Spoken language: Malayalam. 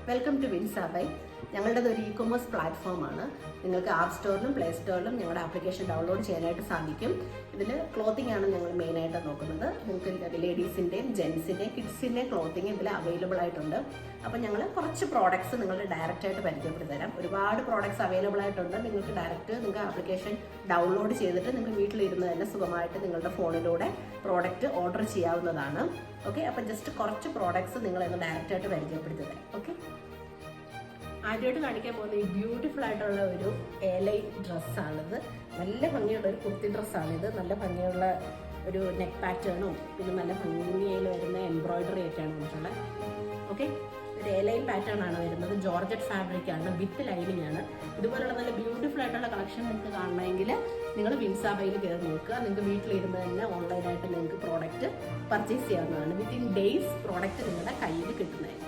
Welcome to വിൻസാബൈ. ഞങ്ങളുടേത് ഒരു ഇ-കൊമേഴ്സ് പ്ലാറ്റ്ഫോമാണ്. നിങ്ങൾക്ക് ആപ്പ് സ്റ്റോറിലും പ്ലേ സ്റ്റോറിലും ഞങ്ങളുടെ ആപ്ലിക്കേഷൻ ഡൗൺലോഡ് ചെയ്യാനായിട്ട് സാധിക്കും. ഇതിൽ ക്ലോത്തിങ് ആണ് ഞങ്ങൾ മെയിനായിട്ട് നോക്കുന്നത്. നിങ്ങൾക്ക് ലേഡീസിൻ്റെയും ജെൻസിൻ്റെയും കിഡ്സിൻ്റെയും ക്ലോത്തിങ് ഇതിൽ അവൈലബിൾ ആയിട്ടുണ്ട്. അപ്പോൾ ഞങ്ങൾ കുറച്ച് പ്രോഡക്ട്സ് നിങ്ങൾക്ക് ഡയറക്റ്റായിട്ട് പരിചയപ്പെടുത്തി തരാം. ഒരുപാട് പ്രോഡക്ട്സ് അവൈലബിൾ ആയിട്ടുണ്ട്. നിങ്ങൾക്ക് നിങ്ങൾക്ക് ആപ്ലിക്കേഷൻ ഡൗൺലോഡ് ചെയ്തിട്ട് നിങ്ങൾക്ക് വീട്ടിലിരുന്ന് തന്നെ സുഖമായിട്ട് നിങ്ങളുടെ ഫോണിലൂടെ പ്രോഡക്റ്റ് ഓർഡർ ചെയ്യാവുന്നതാണ്. ഓക്കെ, അപ്പം ജസ്റ്റ് കുറച്ച് പ്രോഡക്ട്സ് നിങ്ങളൊന്ന് ഡയറക്റ്റായിട്ട് പരിചയപ്പെടുത്തി തരാം. ഓക്കെ, ആദ്യമായിട്ട് കാണിക്കാൻ പോകുന്ന ഈ ബ്യൂട്ടിഫുൾ ആയിട്ടുള്ള ഒരു എലൈ ഡ്രസ്സാണിത്. നല്ല ഭംഗിയുള്ള ഒരു കുർത്തി ഡ്രസ്സാണിത്. നല്ല ഭംഗിയുള്ള ഒരു നെക്ക് പാറ്റേണും പിന്നെ നല്ല ഭംഗിയിൽ വരുന്ന എംബ്രോയിഡറി ഒക്കെയാണ് വന്നിട്ടുള്ളത്. ഓക്കെ, ഒരു എലൈൻ പാറ്റേൺ ആണ് വരുന്നത്. ജോർജറ്റ് ഫാബ്രിക് ആണ്, വിത്ത് ലൈനിങ് ആണ്. ഇതുപോലുള്ള നല്ല ബ്യൂട്ടിഫുൾ ആയിട്ടുള്ള കളക്ഷൻ നിങ്ങൾക്ക് കാണണമെങ്കിൽ നിങ്ങൾ വിൻസാബൈയിൽ കയറി നോക്കുക. നിങ്ങൾക്ക് വീട്ടിലിരുന്ന് തന്നെ ഓൺലൈനായിട്ട് നിങ്ങൾക്ക് പ്രോഡക്റ്റ് പർച്ചേസ് ചെയ്യാവുന്നതാണ്. വിത്തിൻ ഡേയ്സ് പ്രോഡക്റ്റ് നിങ്ങളുടെ കയ്യിൽ കിട്ടുന്നതായിരിക്കും.